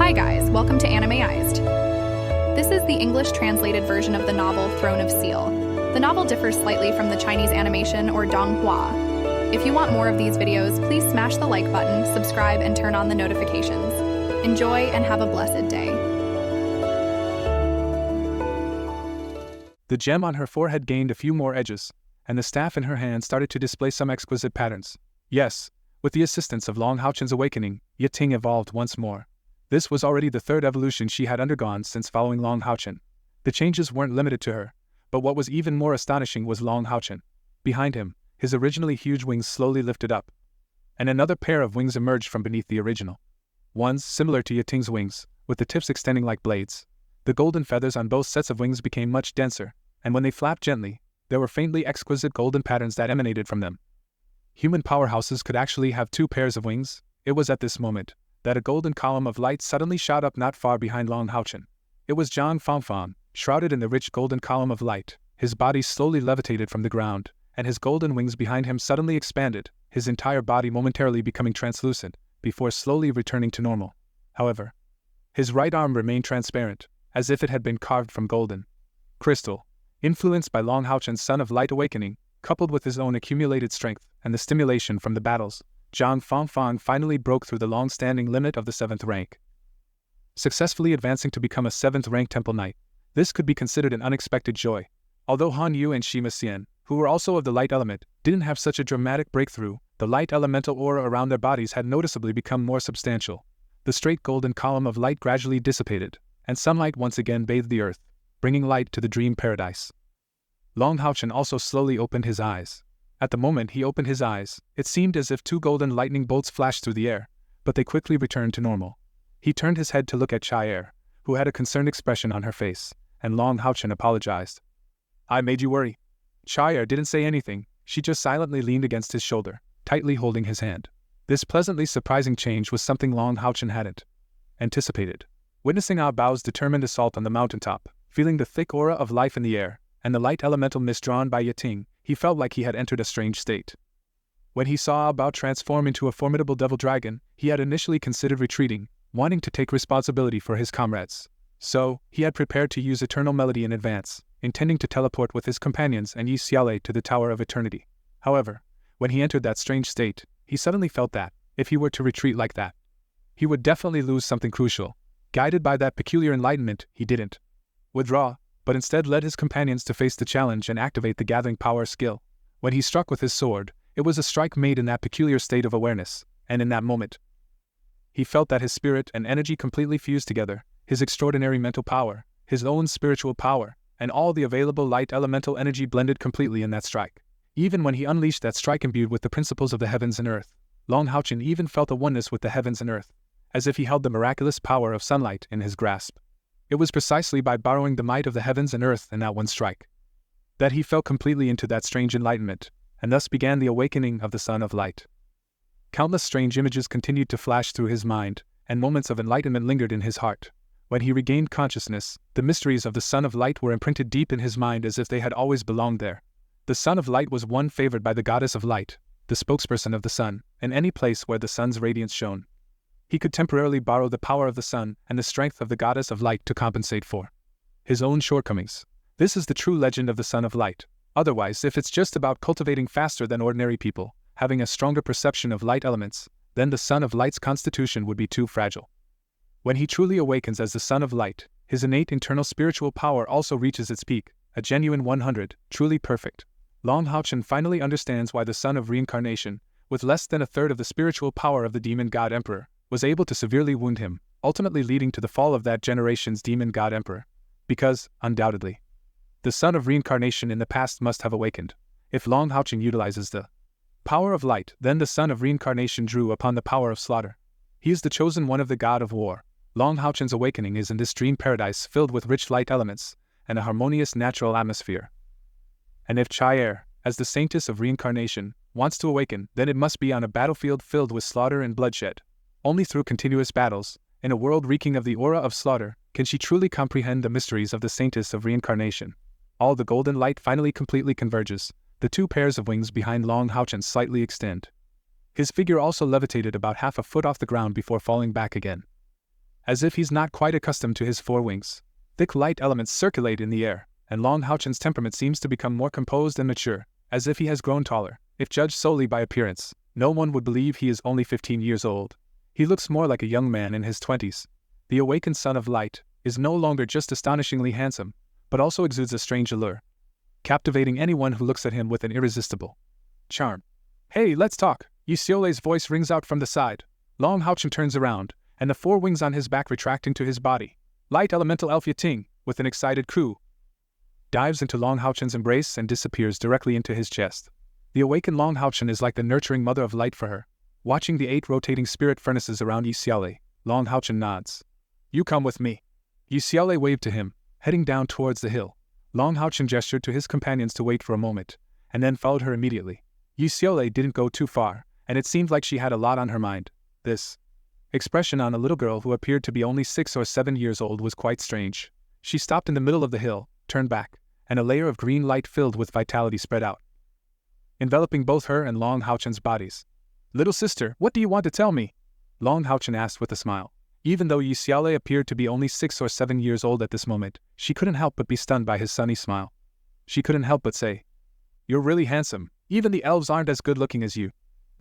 Hi guys, welcome to ANIMEized. This is the English translated version of the novel throneofseal. The novel differs slightly from the Chinese animation or donghua. If you want more of these videos, please smash the like button, subscribe, and turn on the notifications. Enjoy and have a blessed day. The gem on her forehead gained a few more edges, and the staff in her hand started to display some exquisite patterns. Yes, with the assistance of longhaochen's awakening, YaTing evolved once more. This was already the third evolution she had undergone since following longhaochen. The changes weren't limited to her, but what was even more astonishing was longhaochen. Behind him, his originally huge wings slowly lifted up, and another pair of wings emerged from beneath the original. Ones similar to YaTing's wings, with the tips extending like blades. The golden feathers on both sets of wings became much denser, and when they flapped gently, there were faintly exquisite golden patterns that emanated from them. Human powerhouses could actually have two pairs of wings. It was at this moment that a golden column of light suddenly shot up not far behind longhaochen. It was Zhang FangFang, shrouded in the rich golden column of light. His body slowly levitated from the ground, and his golden wings behind him suddenly expanded, his entire body momentarily becoming translucent, before slowly returning to normal. However, his right arm remained transparent, as if it had been carved from golden crystal. Influenced by longhaochen's Son of Light awakening, coupled with his own accumulated strength and the stimulation from the battles, Zhang FangFang finally broke through the long-standing limit of the 7th rank, successfully advancing to become a 7th rank temple knight. This could be considered an unexpected joy. Although Han Yu and Shima Xian, who were also of the light element, didn't have such a dramatic breakthrough, the light elemental aura around their bodies had noticeably become more substantial. The straight golden column of light gradually dissipated, and sunlight once again bathed the earth, bringing light to the dream paradise. Longhaochen also slowly opened his eyes. At the moment he opened his eyes, it seemed as if two golden lightning bolts flashed through the air, but they quickly returned to normal. He turned his head to look at caier, who had a concerned expression on her face, and longhaochen apologized. "I made you worry." Caier didn't say anything, she just silently leaned against his shoulder, tightly holding his hand. This pleasantly surprising change was something longhaochen hadn't anticipated. Witnessing Bao's determined assault on the mountaintop, feeling the thick aura of life in the air, and the light elemental mist drawn by YaTing, he felt like he had entered a strange state. When he saw Bao transform into a formidable devil dragon, he had initially considered retreating, wanting to take responsibility for his comrades. So, he had prepared to use Eternal Melody in advance, intending to teleport with his companions and Ye XiaoLei to the Tower of Eternity. However, when he entered that strange state, he suddenly felt that, if he were to retreat like that, he would definitely lose something crucial. Guided by that peculiar enlightenment, he didn't withdraw, but instead led his companions to face the challenge and activate the gathering power skill. When he struck with his sword, it was a strike made in that peculiar state of awareness, and in that moment, he felt that his spirit and energy completely fused together, his extraordinary mental power, his own spiritual power, and all the available light elemental energy blended completely in that strike. Even when he unleashed that strike imbued with the principles of the heavens and earth, longhaochen even felt a oneness with the heavens and earth, as if he held the miraculous power of sunlight in his grasp. It was precisely by borrowing the might of the heavens and earth in that one strike that he fell completely into that strange enlightenment, and thus began the awakening of the Son of Light. Countless strange images continued to flash through his mind, and moments of enlightenment lingered in his heart. When he regained consciousness, the mysteries of the Son of Light were imprinted deep in his mind as if they had always belonged there. The Son of Light was one favored by the Goddess of Light, the spokesperson of the sun, in any place where the sun's radiance shone. He could temporarily borrow the power of the sun and the strength of the Goddess of Light to compensate for his own shortcomings. This is the true legend of the Son of Light. Otherwise, if it's just about cultivating faster than ordinary people, having a stronger perception of light elements, then the Son of Light's constitution would be too fragile. When he truly awakens as the Son of Light, his innate internal spiritual power also reaches its peak, a genuine 100, truly perfect. Longhaochen finally understands why the Son of Reincarnation, with less than a third of the spiritual power of the demon god emperor, was able to severely wound him, ultimately leading to the fall of that generation's demon god emperor. Because, undoubtedly, the Son of Reincarnation in the past must have awakened. If longhaochen utilizes the power of light, then the Son of Reincarnation drew upon the power of slaughter. He is the chosen one of the god of war. Longhaochen's awakening is in this dream paradise filled with rich light elements and a harmonious natural atmosphere. And if caier, as the saintess of reincarnation, wants to awaken, then it must be on a battlefield filled with slaughter and bloodshed. Only through continuous battles, in a world reeking of the aura of slaughter, can she truly comprehend the mysteries of the saintess of reincarnation. All the golden light finally completely converges, the two pairs of wings behind longhaochen slightly extend. His figure also levitated about half a foot off the ground before falling back again. as if he's not quite accustomed to his four wings. Thick light elements circulate in the air, and longhaochen's temperament seems to become more composed and mature, as if he has grown taller. If judged solely by appearance, no one would believe he is only 15 years old. He looks more like a young man in his 20s. The awakened son of light is no longer just astonishingly handsome, but also exudes a strange allure, captivating anyone who looks at him with an irresistible charm. "Hey, let's talk!" Ye XiaoLei's voice rings out from the side. Longhaochen turns around, and the four wings on his back retract into his body. Light elemental elf YaTing, with an excited coo, dives into Longhaochen's embrace and disappears directly into his chest. The awakened Longhaochen is like the nurturing mother of light for her. Watching the 8 rotating spirit furnaces around Ye XiaoLei, Longhaochen nods. "You come with me." Ye XiaoLei waved to him, heading down towards the hill. Longhaochen gestured to his companions to wait for a moment, and then followed her immediately. Ye XiaoLei didn't go too far, and it seemed like she had a lot on her mind. This expression on a little girl who appeared to be only 6 or 7 years old was quite strange. She stopped in the middle of the hill, turned back, and a layer of green light filled with vitality spread out, enveloping both her and Longhaochen's bodies. "Little sister, what do you want to tell me?" Longhaochen asked with a smile. Even though Ye XiaoLei appeared to be only 6 or 7 years old at this moment, she couldn't help but be stunned by his sunny smile. She couldn't help but say, "You're really handsome. Even the elves aren't as good-looking as you."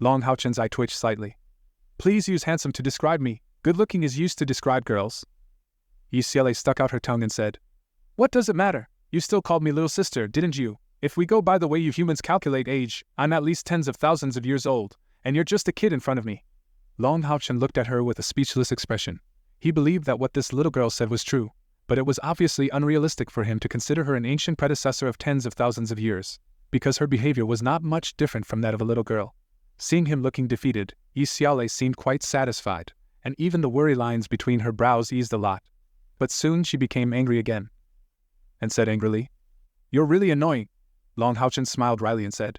Longhaochen's eye twitched slightly. "Please use handsome to describe me. Good-looking is used to describe girls." Ye XiaoLei stuck out her tongue and said, "What does it matter? You still called me little sister, didn't you? If we go by the way you humans calculate age, I'm at least tens of thousands of years old, and you're just a kid in front of me." Longhaochen looked at her with a speechless expression. He believed that what this little girl said was true, but it was obviously unrealistic for him to consider her an ancient predecessor of tens of thousands of years, because her behavior was not much different from that of a little girl. Seeing him looking defeated, Ye XiaoLei seemed quite satisfied, and even the worry lines between her brows eased a lot. But soon she became angry again, and said angrily, "You're really annoying." Longhaochen smiled wryly and said,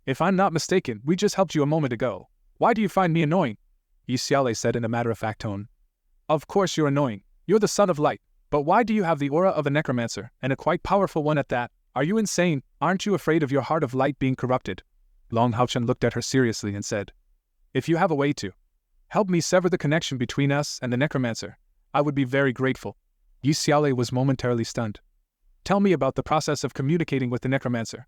"If I'm not mistaken, we just helped you a moment ago. Why do you find me annoying?" Ye XiaoLei said in a matter-of-fact tone. "Of course you're annoying. You're the son of light. But why do you have the aura of a necromancer, and a quite powerful one at that? Are you insane? Aren't you afraid of your heart of light being corrupted?" Longhaochen looked at her seriously and said, "If you have a way to help me sever the connection between us and the necromancer, I would be very grateful." Ye XiaoLei was momentarily stunned. "Tell me about the process of communicating with the necromancer.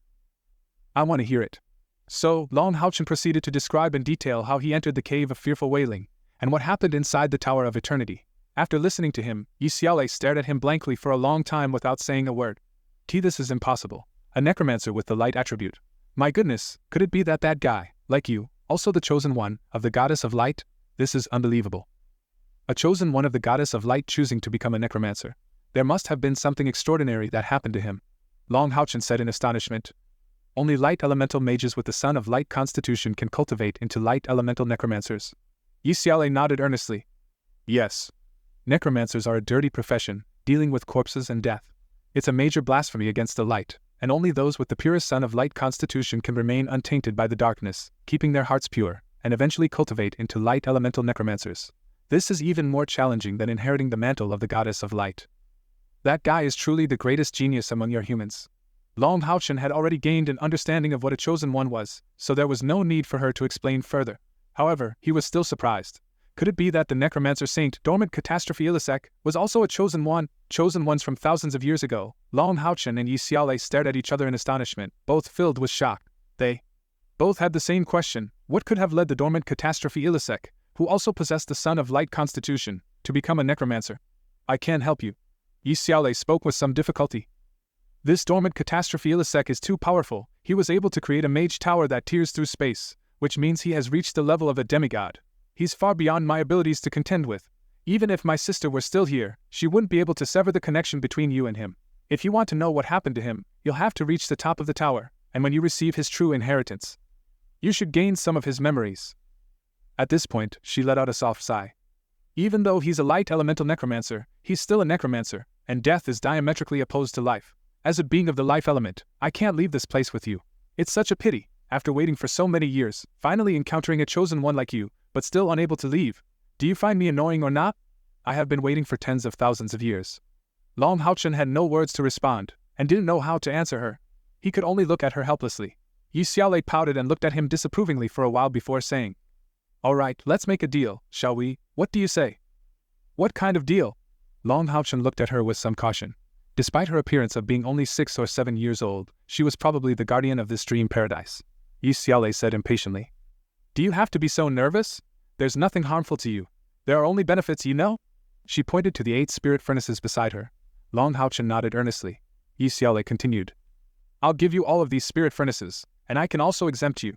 I want to hear it." So, Longhaochen proceeded to describe in detail how he entered the Cave of Fearful Wailing, and what happened inside the Tower of Eternity. After listening to him, Ye XiaoLei stared at him blankly for a long time without saying a word. "This is impossible. A necromancer with the light attribute. My goodness, could it be that guy, like you, also the chosen one, of the goddess of light? This is unbelievable. A chosen one of the goddess of light choosing to become a necromancer. There must have been something extraordinary that happened to him." Longhaochen said in astonishment. "Only light elemental mages with the son of light constitution can cultivate into light elemental necromancers." Ye XiaoLei nodded earnestly. "Yes. Necromancers are a dirty profession, dealing with corpses and death. It's a major blasphemy against the light, and only those with the purest son of light constitution can remain untainted by the darkness, keeping their hearts pure, and eventually cultivate into light elemental necromancers. This is even more challenging than inheriting the mantle of the goddess of light. That guy is truly the greatest genius among your humans." Longhaochen had already gained an understanding of what a chosen one was, so there was no need for her to explain further. However, he was still surprised. Could it be that the necromancer saint Dormant Catastrophe Illisec was also a chosen one? Chosen ones from thousands of years ago? Longhaochen and Ye XiaoLei stared at each other in astonishment, both filled with shock. They both had the same question: what could have led the Dormant Catastrophe Illisec, who also possessed the son of light constitution, to become a necromancer? "I can't help you." Ye XiaoLei spoke with some difficulty. "This Dormant Catastrophe Illisec is too powerful. He was able to create a mage tower that tears through space, which means he has reached the level of a demigod. He's far beyond my abilities to contend with. Even if my sister were still here, she wouldn't be able to sever the connection between you and him. If you want to know what happened to him, you'll have to reach the top of the tower, and when you receive his true inheritance, you should gain some of his memories." At this point, she let out a soft sigh. Even though he's a light elemental necromancer, he's still a necromancer, and death is diametrically opposed to life. As a being of the life element, I can't leave this place with you. It's such a pity, after waiting for so many years, finally encountering a chosen one like you, but still unable to leave. Do you find me annoying or not? I have been waiting for tens of thousands of years." Longhaochen had no words to respond, and didn't know how to answer her. He could only look at her helplessly. Ye XiaoLei pouted and looked at him disapprovingly for a while before saying, "All right, let's make a deal, shall we? What do you say?" What kind of deal? Longhaochen looked at her with some caution. Despite her appearance of being only 6 or 7 years old, she was probably the guardian of this dream paradise. Ye XiaoLei said impatiently. Do you have to be so nervous? There's nothing harmful to you. There are only benefits, you know? She pointed to the 8 spirit furnaces beside her. Longhaochen nodded earnestly. Ye XiaoLei continued. I'll give you all of these spirit furnaces, and I can also exempt you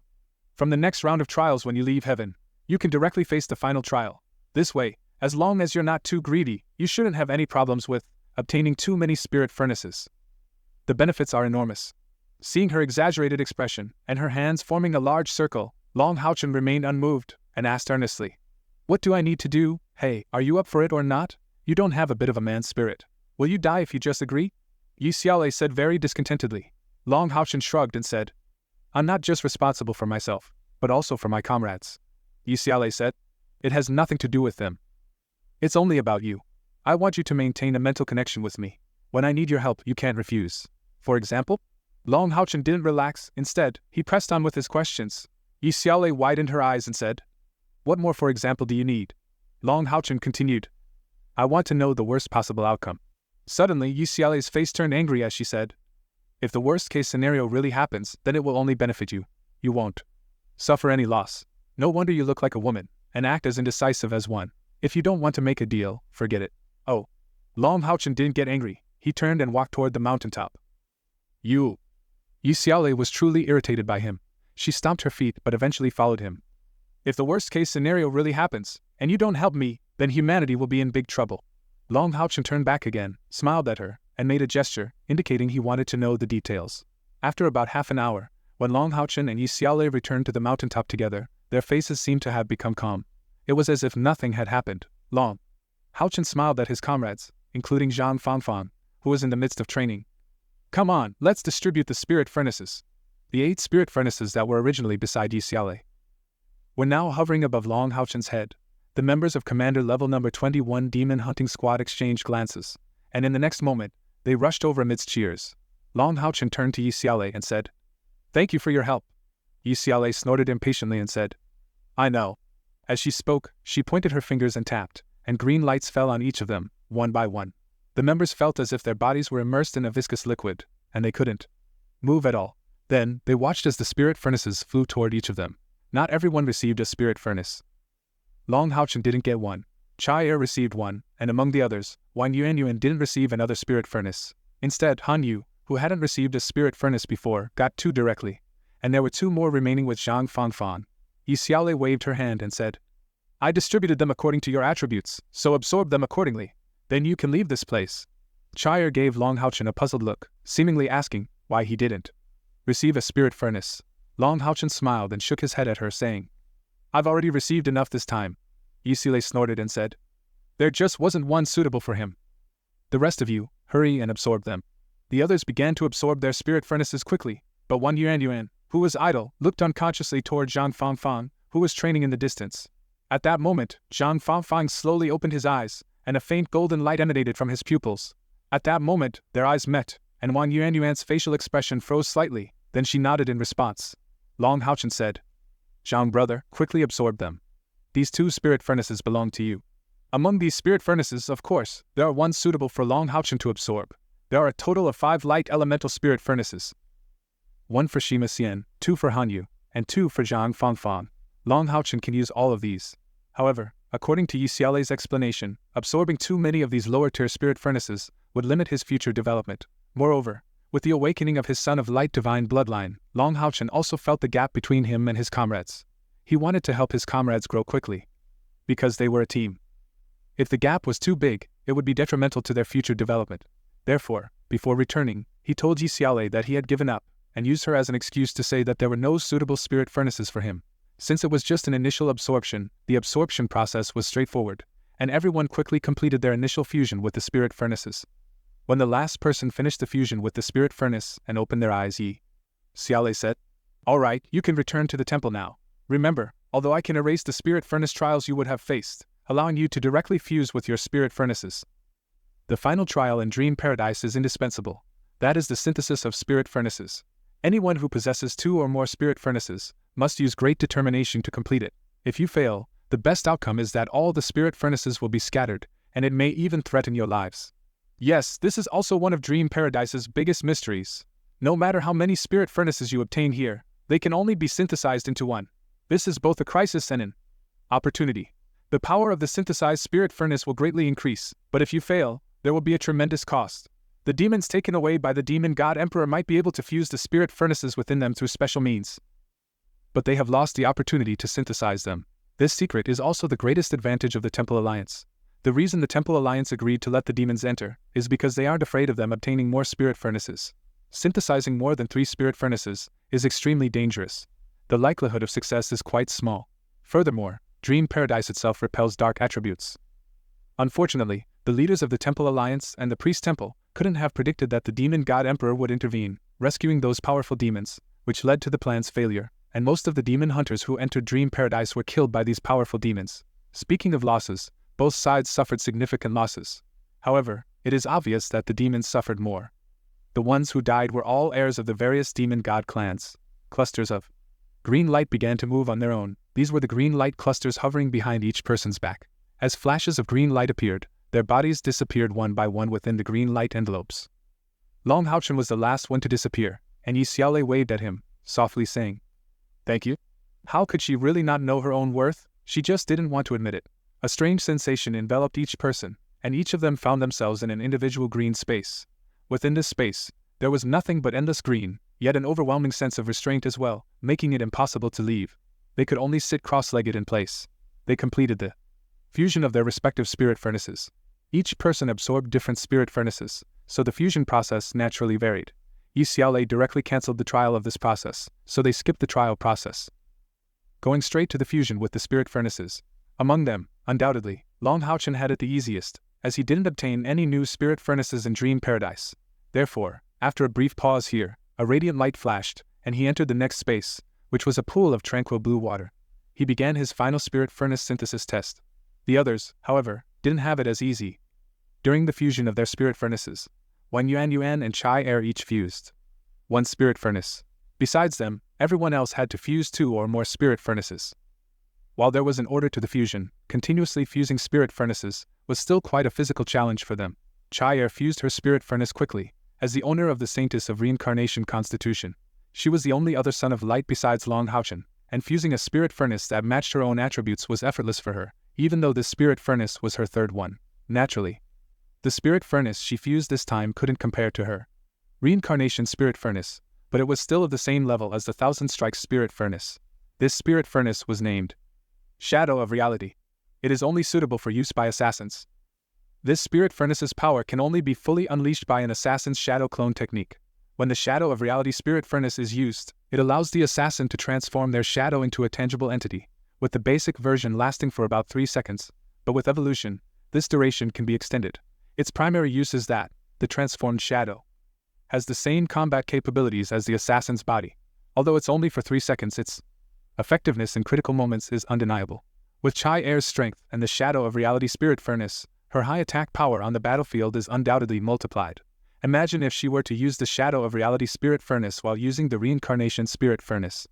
from the next round of trials when you leave heaven. You can directly face the final trial. This way, as long as you're not too greedy, you shouldn't have any problems with obtaining too many spirit furnaces. The benefits are enormous. Seeing her exaggerated expression and her hands forming a large circle, Longhaochen remained unmoved and asked earnestly, What do I need to do? Hey, are you up for it or not? You don't have a bit of a man's spirit. Will you die if you just agree? Ye XiaoLei said very discontentedly. Longhaochen shrugged and said, I'm not just responsible for myself, but also for my comrades. Ye XiaoLei said, It has nothing to do with them. It's only about you. I want you to maintain a mental connection with me. When I need your help, you can't refuse. For example? Longhaochen didn't relax. Instead, he pressed on with his questions. Ye XiaoLei widened her eyes and said, What more, for example, do you need? Longhaochen continued, I want to know the worst possible outcome. Suddenly, Ye XiaoLei's face turned angry as she said, If the worst-case scenario really happens, then it will only benefit you. You won't suffer any loss. No wonder you look like a woman, and act as indecisive as one. If you don't want to make a deal, forget it. Oh. Longhaochen didn't get angry. He turned and walked toward the mountaintop. You. Ye XiaoLei was truly irritated by him. She stomped her feet but eventually followed him. If the worst-case scenario really happens, and you don't help me, then humanity will be in big trouble. Longhaochen turned back again, smiled at her, and made a gesture, indicating he wanted to know the details. After about half an hour, when Longhaochen and Ye XiaoLei returned to the mountaintop together, their faces seemed to have become calm. It was as if nothing had happened. Longhaochen smiled at his comrades, including Zhang FangFang, who was in the midst of training. Come on, let's distribute the spirit furnaces. The 8 spirit furnaces that were originally beside Ye XiaoLei were now hovering above Longhaochen's head. The members of Commander Level Number 21 Demon Hunting Squad exchanged glances, and in the next moment, they rushed over amidst cheers. Longhaochen turned to Ye XiaoLei and said, Thank you for your help. Ye XiaoLei snorted impatiently and said, I know. As she spoke, she pointed her fingers and tapped, and green lights fell on each of them, one by one. The members felt as if their bodies were immersed in a viscous liquid, and they couldn't move at all. Then, they watched as the spirit furnaces flew toward each of them. Not everyone received a spirit furnace. Longhaochen didn't get one. Caier received one, and among the others, YuanYuan didn't receive another spirit furnace. Instead, Han Yu, who hadn't received a spirit furnace before, got 2 directly, and there were 2 more remaining with Zhang FangFang. Ye XiaoLei waved her hand and said, I distributed them according to your attributes, so absorb them accordingly. Then you can leave this place. Caier gave Longhaochen a puzzled look, seemingly asking why he didn't receive a spirit furnace. Longhaochen smiled and shook his head at her, saying, I've already received enough this time. Ye XiaoLei snorted and said, There just wasn't one suitable for him. The rest of you, hurry and absorb them. The others began to absorb their spirit furnaces quickly, but YuanYuan, who was idle, looked unconsciously toward Zhang FangFang, who was training in the distance. At that moment, Zhang FangFang slowly opened his eyes, and a faint golden light emanated from his pupils. At that moment, their eyes met, and YuanYuan's facial expression froze slightly, then she nodded in response. Longhaochen said, Zhang brother, quickly absorb them. These 2 spirit furnaces belong to you. Among these spirit furnaces, of course, there are 1 suitable for Longhaochen to absorb. There are a total of 5 light elemental spirit furnaces. 1 for Shima Xian, 2 for Han Yu, and 2 for Zhang FangFang. Longhaochen can use all of these. However, according to Ye XiaoLei's explanation, absorbing too many of these lower-tier spirit furnaces would limit his future development. Moreover, with the awakening of his son of light divine bloodline, Longhaochen also felt the gap between him and his comrades. He wanted to help his comrades grow quickly, because they were a team. If the gap was too big, it would be detrimental to their future development. Therefore, before returning, he told Ye XiaoLei that he had given up, and used her as an excuse to say that there were no suitable spirit furnaces for him. Since it was just an initial absorption, the absorption process was straightforward, and everyone quickly completed their initial fusion with the spirit furnaces. When the last person finished the fusion with the spirit furnace and opened their eyes, Ye XiaoLei said, All right, you can return to the temple now. Remember, although I can erase the spirit furnace trials you would have faced, allowing you to directly fuse with your spirit furnaces. The final trial in Dream Paradise is indispensable. That is the synthesis of spirit furnaces. Anyone who possesses 2 or more spirit furnaces must use great determination to complete it. If you fail, the best outcome is that all the spirit furnaces will be scattered, and it may even threaten your lives. Yes, this is also one of Dream Paradise's biggest mysteries. No matter how many spirit furnaces you obtain here, they can only be synthesized into one. This is both a crisis and an opportunity. The power of the synthesized spirit furnace will greatly increase, but if you fail, there will be a tremendous cost. The demons taken away by the demon god emperor might be able to fuse the spirit furnaces within them through special means, but they have lost the opportunity to synthesize them. This secret is also the greatest advantage of the Temple Alliance. The reason the Temple Alliance agreed to let the demons enter is because they aren't afraid of them obtaining more spirit furnaces. Synthesizing more than 3 spirit furnaces is extremely dangerous. The likelihood of success is quite small. Furthermore, Dream Paradise itself repels dark attributes. Unfortunately, the leaders of the Temple Alliance and the Priest Temple couldn't have predicted that the demon god emperor would intervene, rescuing those powerful demons, which led to the plan's failure, and most of the demon hunters who entered Dream Paradise were killed by these powerful demons. Speaking of losses, both sides suffered significant losses. However, it is obvious that the demons suffered more. The ones who died were all heirs of the various demon god clans. Clusters of green light began to move on their own. These were the green light clusters hovering behind each person's back. As flashes of green light appeared, their bodies disappeared one by one within the green light envelopes. Longhaochen was the last one to disappear, and Ye XiaoLei waved at him, softly saying, "Thank you." How could she really not know her own worth? She just didn't want to admit it. A strange sensation enveloped each person, and each of them found themselves in an individual green space. Within this space, there was nothing but endless green, yet an overwhelming sense of restraint as well, making it impossible to leave. They could only sit cross-legged in place. They completed the fusion of their respective spirit furnaces. Each person absorbed different spirit furnaces, so the fusion process naturally varied. Ye XiaoLei directly cancelled the trial of this process, so they skipped the trial process, going straight to the fusion with the spirit furnaces. Among them, undoubtedly, Longhaochen had it the easiest, as he didn't obtain any new spirit furnaces in Dream Paradise. Therefore, after a brief pause here, a radiant light flashed, and he entered the next space, which was a pool of tranquil blue water. He began his final spirit furnace synthesis test. The others, however, didn't have it as easy. During the fusion of their spirit furnaces, YuanYuan and caier each fused one spirit furnace. Besides them, everyone else had to fuse 2 or more spirit furnaces. While there was an order to the fusion, continuously fusing spirit furnaces was still quite a physical challenge for them. Caier fused her spirit furnace quickly. As the owner of the Saintess of Reincarnation Constitution, she was the only other son of light besides Longhaochen, and fusing a spirit furnace that matched her own attributes was effortless for her, even though this spirit furnace was her third one. Naturally, the spirit furnace she fused this time couldn't compare to her Reincarnation spirit furnace, but it was still of the same level as the Thousand Strikes spirit furnace. This spirit furnace was named Shadow of Reality. It is only suitable for use by assassins. This spirit furnace's power can only be fully unleashed by an assassin's shadow clone technique. When the Shadow of Reality spirit furnace is used, it allows the assassin to transform their shadow into a tangible entity, with the basic version lasting for about 3 seconds, but with evolution, this duration can be extended. Its primary use is that the transformed shadow has the same combat capabilities as the assassin's body. Although it's only for 3 seconds, its effectiveness in critical moments is undeniable. With caier's strength and the Shadow of Reality spirit furnace, her high attack power on the battlefield is undoubtedly multiplied. Imagine if she were to use the Shadow of Reality spirit furnace while using the Reincarnation spirit furnace.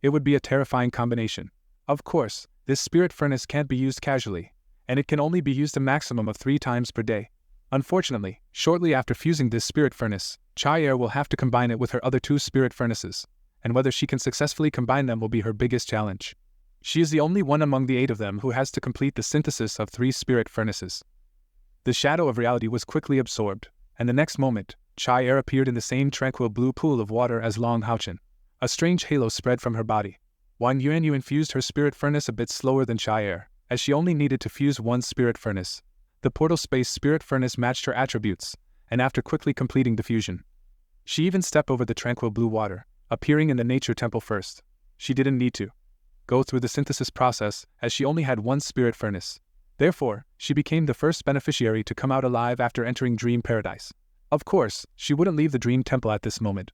It would be a terrifying combination. Of course, this spirit furnace can't be used casually, and it can only be used a maximum of 3 times per day. Unfortunately, shortly after fusing this spirit furnace, caier will have to combine it with her other 2 spirit furnaces, and whether she can successfully combine them will be her biggest challenge. She is the only one among the 8 of them who has to complete the synthesis of 3 spirit furnaces. The Shadow of Reality was quickly absorbed, and the next moment, caier appeared in the same tranquil blue pool of water as Longhaochen. A strange halo spread from her body. YuanYuan infused her spirit furnace a bit slower than caier, as she only needed to fuse 1 spirit furnace. The portal space spirit furnace matched her attributes, and after quickly completing the fusion, she even stepped over the tranquil blue water, appearing in the nature temple first. She didn't need to go through the synthesis process, as she only had 1 spirit furnace. Therefore, she became the first beneficiary to come out alive after entering Dream Paradise. Of course, she wouldn't leave the Dream Temple at this moment.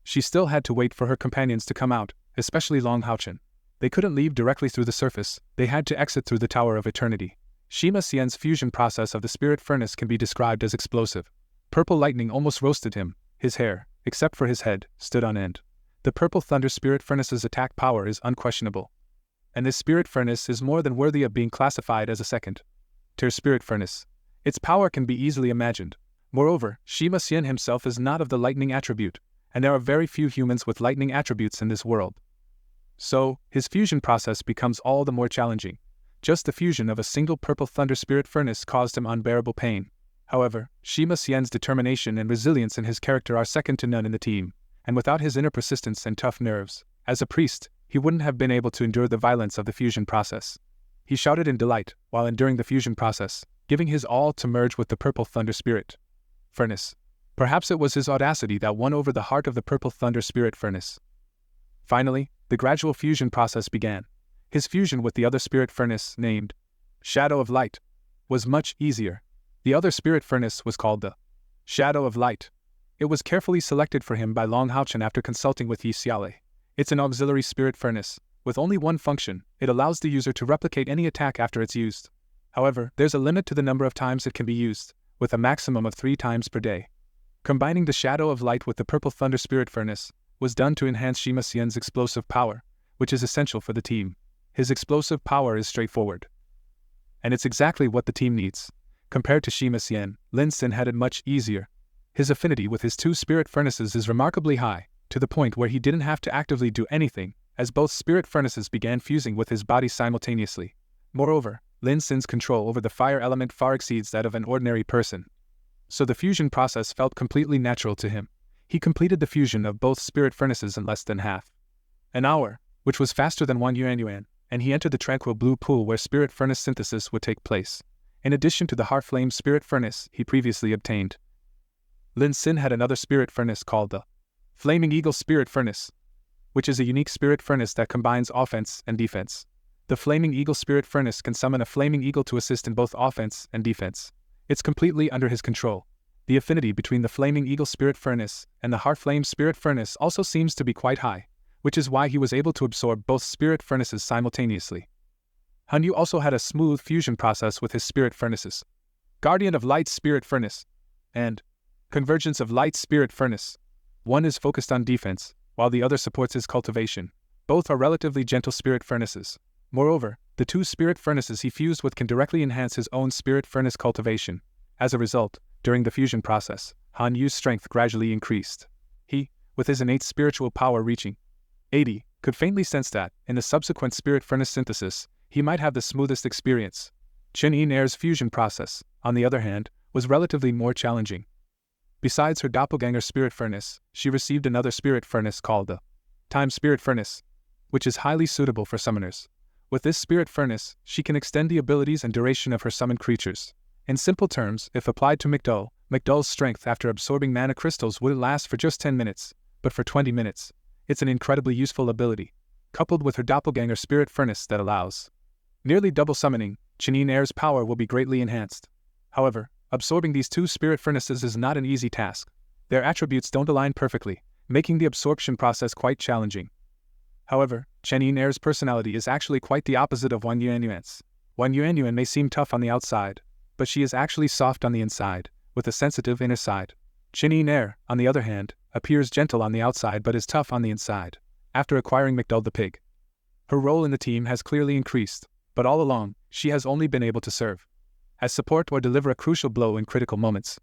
She still had to wait for her companions to come out, especially Longhaochen. They couldn't leave directly through the surface, they had to exit through the Tower of Eternity. Shima Xian's fusion process of the spirit furnace can be described as explosive. Purple lightning almost roasted him. His hair, except for his head, stood on end. The Purple Thunder spirit furnace's attack power is unquestionable, and this spirit furnace is more than worthy of being classified as a second tier spirit furnace. Its power can be easily imagined. Moreover, Shima Xian himself is not of the lightning attribute, and there are very few humans with lightning attributes in this world. So, his fusion process becomes all the more challenging. Just the fusion of a single purple thunder spirit furnace caused him unbearable pain. However, Shima Xian's determination and resilience in his character are second to none in the team, and without his inner persistence and tough nerves, as a priest, he wouldn't have been able to endure the violence of the fusion process. He shouted in delight while enduring the fusion process, giving his all to merge with the purple thunder spirit furnace. Perhaps it was his audacity that won over the heart of the purple thunder spirit furnace. Finally, the gradual fusion process began. His fusion with the other spirit furnace, named Shadow of Light, was much easier. The other spirit furnace was called the Shadow of Light. It was carefully selected for him by longhaochen after consulting with Ye XiaoLei. It's an auxiliary spirit furnace. With only one function, it allows the user to replicate any attack after it's used. However, there's a limit to the number of times it can be used, with a maximum of 3 times per day. Combining the Shadow of Light with the Purple Thunder Spirit Furnace was done to enhance Shima Xian's explosive power, which is essential for the team. His explosive power is straightforward, and it's exactly what the team needs. Compared to Shima Xian, Lin Xin had it much easier. His affinity with his 2 spirit furnaces is remarkably high, to the point where he didn't have to actively do anything, as both spirit furnaces began fusing with his body simultaneously. Moreover, Lin Xin's control over the fire element far exceeds that of an ordinary person, so the fusion process felt completely natural to him. He completed the fusion of both spirit furnaces in less than half an hour, which was faster than YuanYuan, and he entered the tranquil blue pool where spirit furnace synthesis would take place, in addition to the heart flame spirit furnace he previously obtained. Lin Xin had another spirit furnace called the Flaming Eagle Spirit Furnace, which is a unique spirit furnace that combines offense and defense. The Flaming Eagle Spirit Furnace can summon a Flaming Eagle to assist in both offense and defense. It's completely under his control. The affinity between the Flaming Eagle Spirit Furnace and the Heart Flame Spirit Furnace also seems to be quite high, which is why he was able to absorb both spirit furnaces simultaneously. Han Yu also had a smooth fusion process with his spirit furnaces. Guardian of Light Spirit Furnace and Convergence of Light Spirit Furnace. One is focused on defense, while the other supports his cultivation. Both are relatively gentle spirit furnaces. Moreover, the 2 spirit furnaces he fused with can directly enhance his own spirit furnace cultivation. As a result, during the fusion process, Han Yu's strength gradually increased. He, with his innate spiritual power reaching 80, could faintly sense that, in the subsequent spirit furnace synthesis, he might have the smoothest experience. Chen Yi's fusion process, on the other hand, was relatively more challenging. Besides her doppelganger spirit furnace, she received another spirit furnace called the Time Spirit Furnace, which is highly suitable for summoners. With this spirit furnace, she can extend the abilities and duration of her summoned creatures. In simple terms, if applied to McDull's strength after absorbing mana crystals would last for just 10 minutes, but for 20 minutes. It's an incredibly useful ability, coupled with her doppelganger spirit furnace that allows nearly double summoning. Chen Yi's power will be greatly enhanced. However, absorbing these 2 spirit furnaces is not an easy task. Their attributes don't align perfectly, making the absorption process quite challenging. However, Chen Yi's personality is actually quite the opposite of YuanYuan's. YuanYuan may seem tough on the outside, but she is actually soft on the inside, with a sensitive inner side. Chen Yi, on the other hand, appears gentle on the outside but is tough on the inside. After acquiring McDull the pig, her role in the team has clearly increased, but all along, she has only been able to serve as support or deliver a crucial blow in critical moments.